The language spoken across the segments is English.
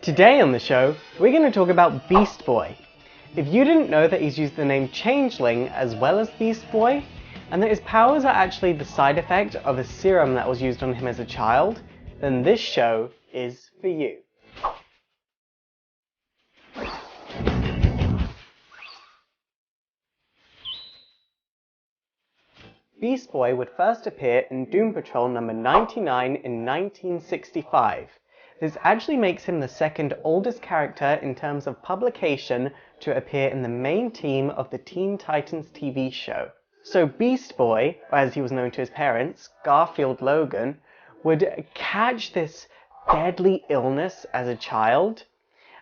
Today on the show, we're going to talk about Beast Boy. If you didn't know that he's used the name Changeling as well as Beast Boy, and that his powers are actually the side effect of a serum that was used on him as a child, then this show is for you. Beast Boy would first appear in Doom Patrol number 99 in 1965. This actually makes him the second oldest character in terms of publication to appear in the main team of the Teen Titans TV show. So Beast Boy, or as he was known to his parents, Garfield Logan, would catch this deadly illness as a child,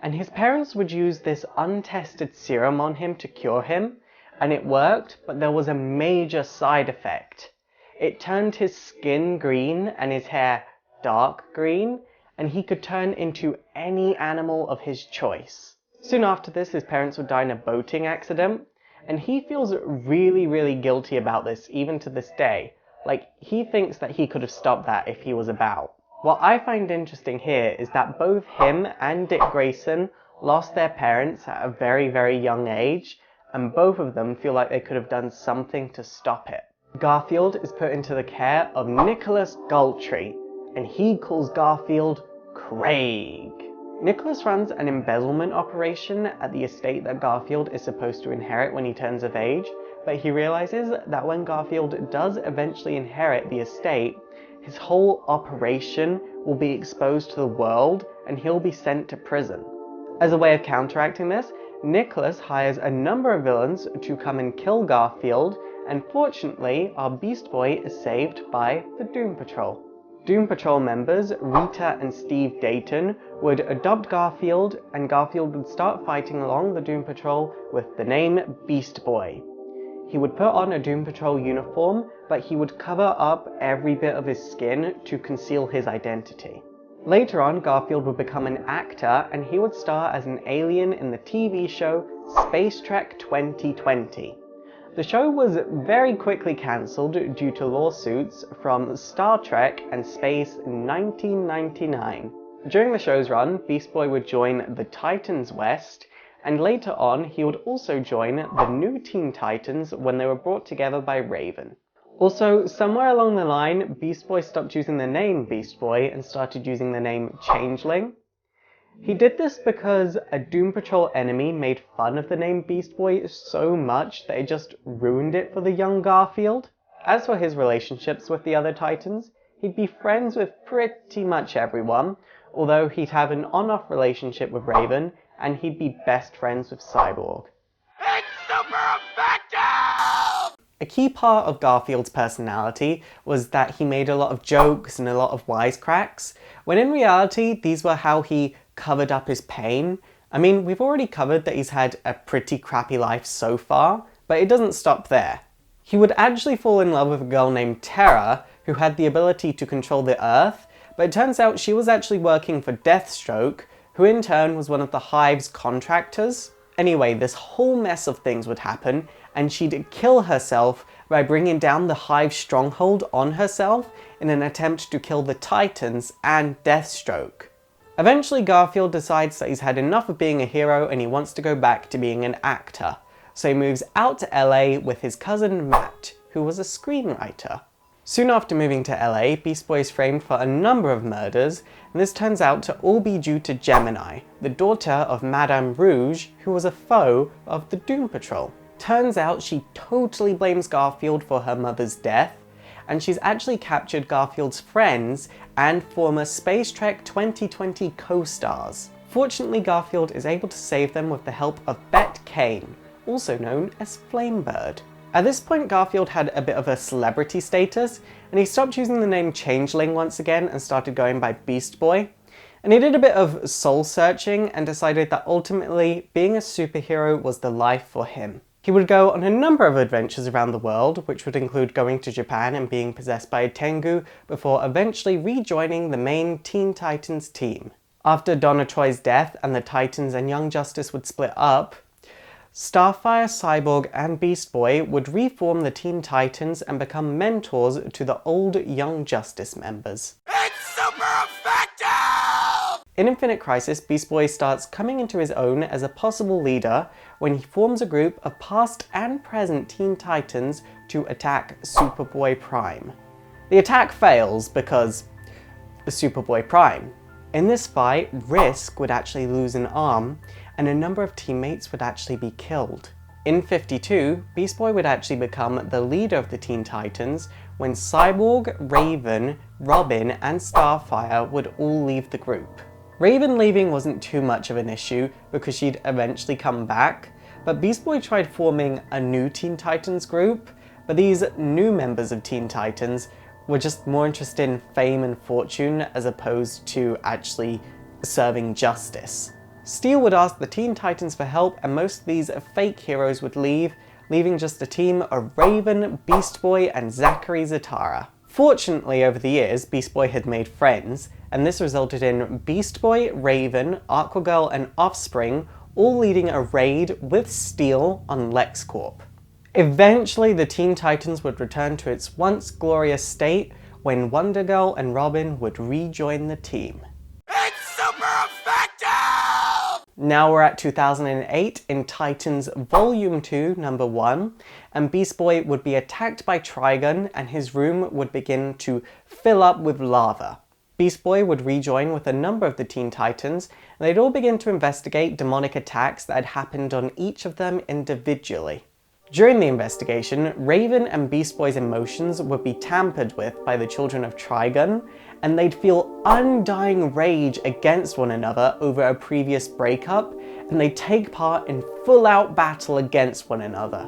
and his parents would use this untested serum on him to cure him, and it worked, but there was a major side effect. It turned his skin green and his hair dark green, and he could turn into any animal of his choice. Soon after this, his parents would die in a boating accident, and he feels really guilty about this even to this day. Like, he thinks that he could have stopped that if he was about. What I find interesting here is that both him and Dick Grayson lost their parents at a very young age, and both of them feel like they could have done something to stop it. Garfield is put into the care of Nicholas Galtrey, and he calls Garfield Craig. Nicholas runs an embezzlement operation at the estate that Garfield is supposed to inherit when he turns of age, but he realizes that when Garfield does eventually inherit the estate, his whole operation will be exposed to the world and he'll be sent to prison. As a way of counteracting this, Nicholas hires a number of villains to come and kill Garfield, and fortunately, our Beast Boy is saved by the Doom Patrol. Doom Patrol members Rita and Steve Dayton would adopt Garfield, and Garfield would start fighting along the Doom Patrol with the name Beast Boy. He would put on a Doom Patrol uniform, but he would cover up every bit of his skin to conceal his identity. Later on, Garfield would become an actor, and he would star as an alien in the TV show Space Trek 2020. The show was very quickly cancelled due to lawsuits from Star Trek and Space in 1999. During the show's run, Beast Boy would join the Titans West, and later on he would also join the new Teen Titans when they were brought together by Raven. Also, somewhere along the line, Beast Boy stopped using the name Beast Boy and started using the name Changeling. He did this because a Doom Patrol enemy made fun of the name Beast Boy so much that it just ruined it for the young Garfield. As for his relationships with the other Titans, he'd be friends with pretty much everyone, although he'd have an on-off relationship with Raven, and he'd be best friends with Cyborg. ItsSuperEffective! A key part of Garfield's personality was that he made a lot of jokes and a lot of wisecracks, when in reality these were how he covered up his pain. I mean, we've already covered that he's had a pretty crappy life so far, but it doesn't stop there. He would actually fall in love with a girl named Terra, who had the ability to control the Earth, but it turns out she was actually working for Deathstroke, who in turn was one of the Hive's contractors. Anyway, this whole mess of things would happen, and she'd kill herself by bringing down the Hive stronghold on herself in an attempt to kill the Titans and Deathstroke. Eventually, Garfield decides that he's had enough of being a hero and he wants to go back to being an actor. So he moves out to LA with his cousin Matt, who was a screenwriter. Soon after moving to LA, Beast Boy is framed for a number of murders, and this turns out to all be due to Gemini, the daughter of Madame Rouge, who was a foe of the Doom Patrol. Turns out she totally blames Garfield for her mother's death, and she's actually captured Garfield's friends and former Space Trek 2020 co-stars. Fortunately, Garfield is able to save them with the help of Bet Kane, also known as Flamebird. At this point, Garfield had a bit of a celebrity status, and he stopped using the name Changeling once again and started going by Beast Boy. And he did a bit of soul searching and decided that ultimately being a superhero was the life for him. He would go on a number of adventures around the world, which would include going to Japan and being possessed by a Tengu, before eventually rejoining the main Teen Titans team. After Donna Troy's death and the Titans and Young Justice would split up, Starfire, Cyborg and Beast Boy would reform the Teen Titans and become mentors to the old Young Justice members. ItsSuperEffective! In Infinite Crisis, Beast Boy starts coming into his own as a possible leader when he forms a group of past and present Teen Titans to attack Superboy Prime. The attack fails because Superboy Prime. In this fight, Risk would actually lose an arm, and a number of teammates would actually be killed. In 52, Beast Boy would actually become the leader of the Teen Titans when Cyborg, Raven, Robin, and Starfire would all leave the group. Raven leaving wasn't too much of an issue because she'd eventually come back, but Beast Boy tried forming a new Teen Titans group, but these new members of Teen Titans were just more interested in fame and fortune as opposed to actually serving justice. Steel would ask the Teen Titans for help, and most of these fake heroes would leave, leaving just a team of Raven, Beast Boy, and Zachary Zatara. Fortunately, over the years, Beast Boy had made friends, and this resulted in Beast Boy, Raven, Aquagirl, and Offspring all leading a raid with Steel on LexCorp. Eventually, the Teen Titans would return to its once glorious state when Wonder Girl and Robin would rejoin the team. ItsSuperEffective! Now we're at 2008 in Titans Volume 2, Number 1, and Beast Boy would be attacked by Trigun and his room would begin to fill up with lava. Beast Boy would rejoin with a number of the Teen Titans, and they'd all begin to investigate demonic attacks that had happened on each of them individually. During the investigation, Raven and Beast Boy's emotions would be tampered with by the children of Trigun, and they'd feel undying rage against one another over a previous breakup, and they'd take part in full-out battle against one another.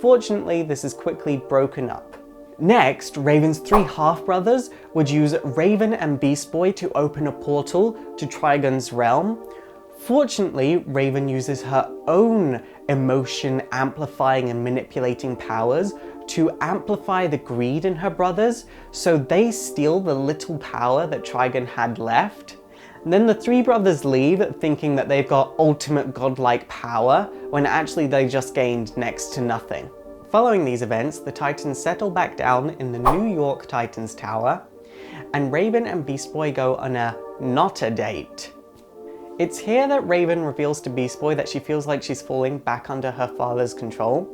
Fortunately, this is quickly broken up. Next, Raven's three half-brothers would use Raven and Beast Boy to open a portal to Trigun's realm. Fortunately, Raven uses her own emotion amplifying and manipulating powers to amplify the greed in her brothers, so they steal the little power that Trigun had left. And then the three brothers leave thinking that they've got ultimate godlike power, when actually they just gained next to nothing. Following these events, the Titans settle back down in the New York Titans Tower, and Raven and Beast Boy go on a not a date. It's here that Raven reveals to Beast Boy that she feels like she's falling back under her father's control,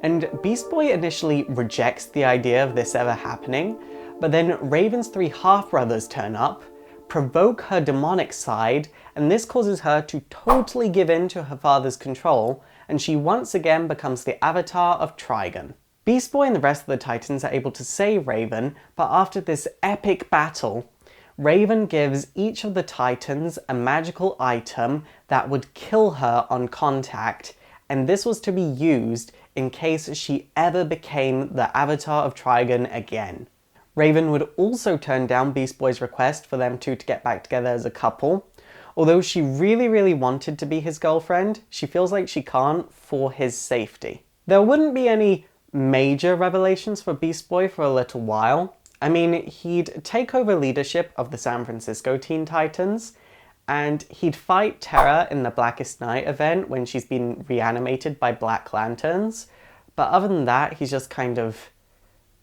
and Beast Boy initially rejects the idea of this ever happening, but then Raven's three half-brothers turn up, provoke her demonic side, and this causes her to totally give in to her father's control, and she once again becomes the avatar of Trigun. Beast Boy and the rest of the Titans are able to save Raven, but after this epic battle, Raven gives each of the Titans a magical item that would kill her on contact, and this was to be used in case she ever became the avatar of Trigun again. Raven would also turn down Beast Boy's request for them two to get back together as a couple. Although she really wanted to be his girlfriend, she feels like she can't for his safety. There wouldn't be any major revelations for Beast Boy for a little while. I mean, he'd take over leadership of the San Francisco Teen Titans, and he'd fight Terra in the Blackest Night event when she's been reanimated by Black Lanterns, but other than that, he's just kind of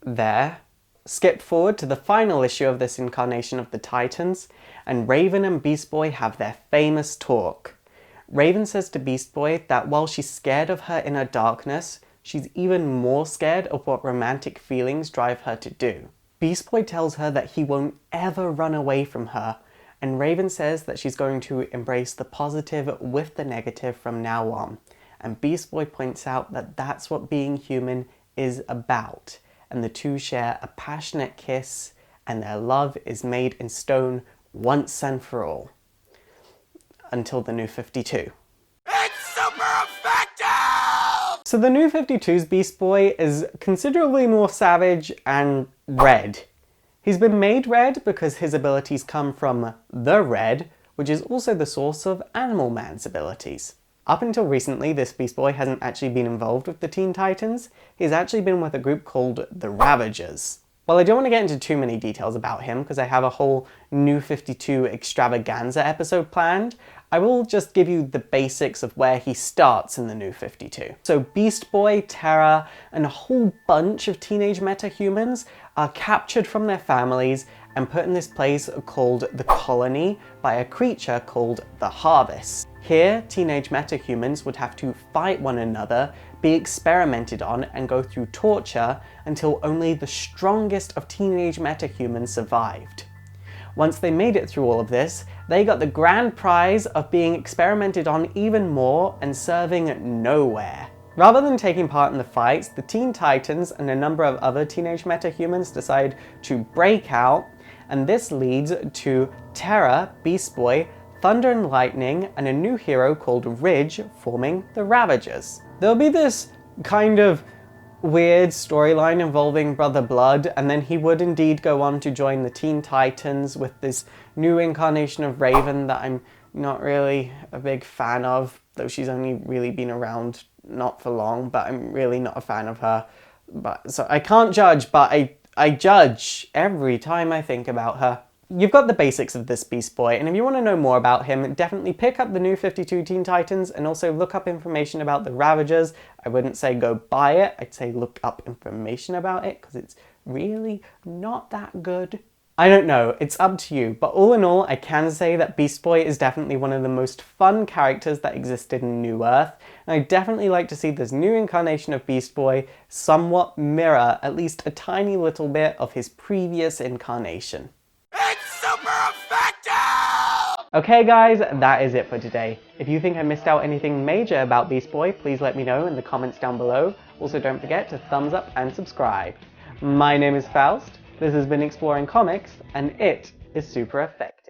there. Skip forward to the final issue of this incarnation of the Titans, and Raven and Beast Boy have their famous talk. Raven says to Beast Boy that while she's scared of her inner darkness, she's even more scared of what romantic feelings drive her to do. Beast Boy tells her that he won't ever run away from her, and Raven says that she's going to embrace the positive with the negative from now on. And Beast Boy points out that that's what being human is about, and the two share a passionate kiss, and their love is made in stone once and for all. Until the New 52. It's super effective! So the New 52's Beast Boy is considerably more savage and red. He's been made red because his abilities come from the Red, which is also the source of Animal Man's abilities. Up until recently, this Beast Boy hasn't actually been involved with the Teen Titans. He's actually been with a group called the Ravagers. Well, I don't want to get into too many details about him because I have a whole New 52 extravaganza episode planned. I will just give you the basics of where he starts in the New 52. So Beast Boy, Terra, and a whole bunch of teenage metahumans are captured from their families and put in this place called the Colony by a creature called the Harvest. Here, teenage metahumans would have to fight one another, be experimented on, and go through torture until only the strongest of teenage metahumans survived. Once they made it through all of this, they got the grand prize of being experimented on even more and serving nowhere. Rather than taking part in the fights, the Teen Titans and a number of other teenage metahumans decide to break out, and this leads to Terra, Beast Boy, Thunder and Lightning, and a new hero called Ridge forming the Ravagers. There'll be this kind of weird storyline involving Brother Blood, and then he would indeed go on to join the Teen Titans with this new incarnation of Raven that I'm not really a big fan of, though she's only really been around not for long, but I'm really not a fan of her. So I can't judge, but I judge every time I think about her. You've got the basics of this Beast Boy, and if you want to know more about him, definitely pick up the new 52 Teen Titans and also look up information about the Ravagers. I wouldn't say go buy it, I'd say look up information about it, because it's really not that good. I don't know, it's up to you, but all in all, I can say that Beast Boy is definitely one of the most fun characters that existed in New Earth, and I'd definitely like to see this new incarnation of Beast Boy somewhat mirror at least a tiny little bit of his previous incarnation. ItsSuperEffective! Okay guys, that is it for today. If you think I missed out anything major about Beast Boy, please let me know in the comments down below. Also don't forget to thumbs up and subscribe. My name is Faust, this has been Exploring Comics, and it is super effective.